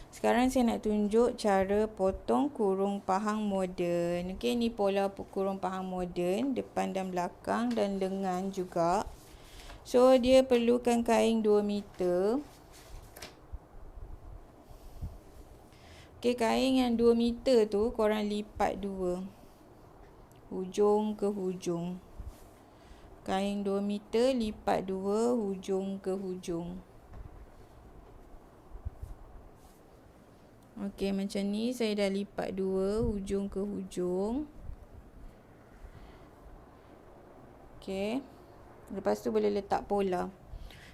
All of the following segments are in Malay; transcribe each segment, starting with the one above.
Sekarang saya nak tunjuk cara potong kurung pahang moden. Okey, ni pola kurung pahang moden, depan dan belakang dan lengan juga. So, dia perlukan kain 2 meter. Okey, kain yang 2 meter tu korang lipat 2. Hujung ke hujung. Kain 2 meter lipat 2 hujung ke hujung. Okey, macam ni saya dah lipat 2 hujung ke hujung. Okey. Lepas tu boleh letak pola.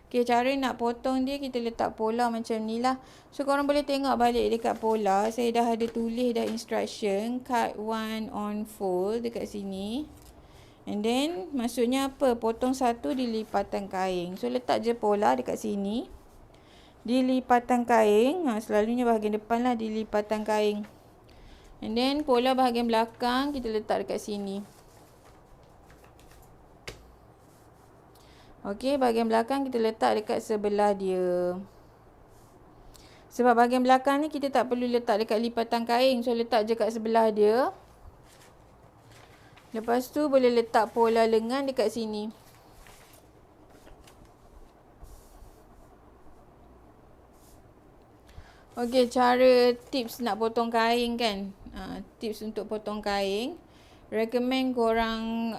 Okey, cara nak potong dia kita letak pola macam ni lah. So korang boleh tengok balik dekat pola, saya dah ada tulis dah instruction cut 1 on fold dekat sini. And then maksudnya apa? Potong satu di lipatan kain. So letak je pola dekat sini. Di lipatan kain, selalunya bahagian depan lah di lipatan kain. And then pola bahagian belakang kita letak dekat sini. Okey, bahagian belakang kita letak dekat sebelah dia. Sebab bahagian belakang ni kita tak perlu letak dekat lipatan kain. So letak je kat sebelah dia. Lepas tu boleh letak pola lengan dekat sini. Okey, cara tips nak potong kain kan. Tips untuk potong kain. Recommend korang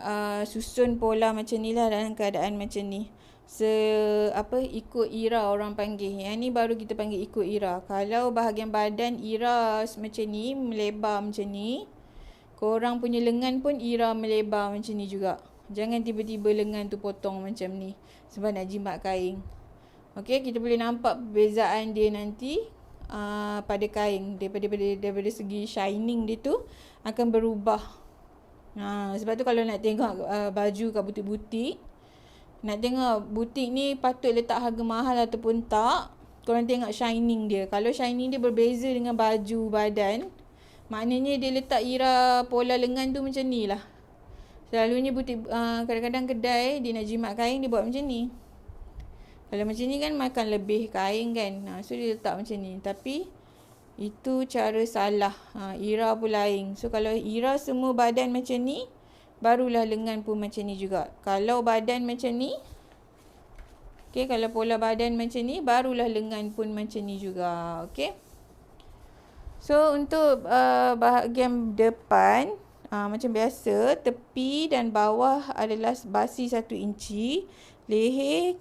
susun pola macam ni lah dalam keadaan macam ni. Ikut ira orang panggil. Yang ni baru kita panggil ikut ira. Kalau bahagian badan ira macam ni, melebar macam ni, korang punya lengan pun ira melebar macam ni juga. Jangan tiba-tiba lengan tu potong macam ni sebab nak jimat kain. Okey, kita boleh nampak perbezaan dia nanti pada kain. Daripada segi shining dia tu akan berubah. Sebab tu kalau nak tengok baju kat butik-butik, nak tengok butik ni patut letak harga mahal ataupun tak, korang tengok shining dia. Kalau shining dia berbeza dengan baju badan, maknanya dia letak ira pola lengan tu macam ni lah. Selalunya butik, kadang-kadang kedai dia nak jimat kain dia buat macam ni. Kalau macam ni kan makan lebih kain kan. So dia letak macam ni. Tapi itu cara salah. Ira pun lain. So kalau ira semua badan macam ni, barulah lengan pun macam ni juga. Kalau badan macam ni, okey, kalau pola badan macam ni, barulah lengan pun macam ni juga. Okey. So untuk bahagian depan, macam biasa, tepi dan bawah adalah basi 1 inci. Leher,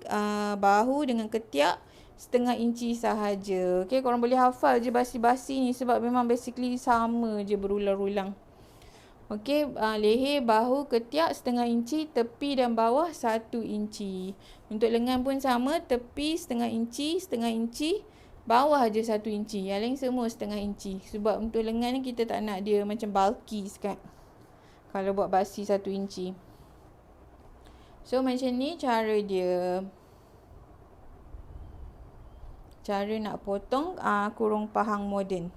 bahu dengan ketiak setengah inci sahaja. Okey, korang boleh hafal je basi-basi ni sebab memang basically sama je berulang-ulang. Okey, leher, bahu, ketiak setengah inci, tepi dan bawah 1 inci. Untuk lengan pun sama, tepi setengah inci, bawah je 1 inci. Yang lain semua setengah inci. Sebab untuk lengan ni kita tak nak dia macam bulky sekat. Kalau buat basi 1 inci. So macam ni cara dia. Cara nak potong kurung pahang moden.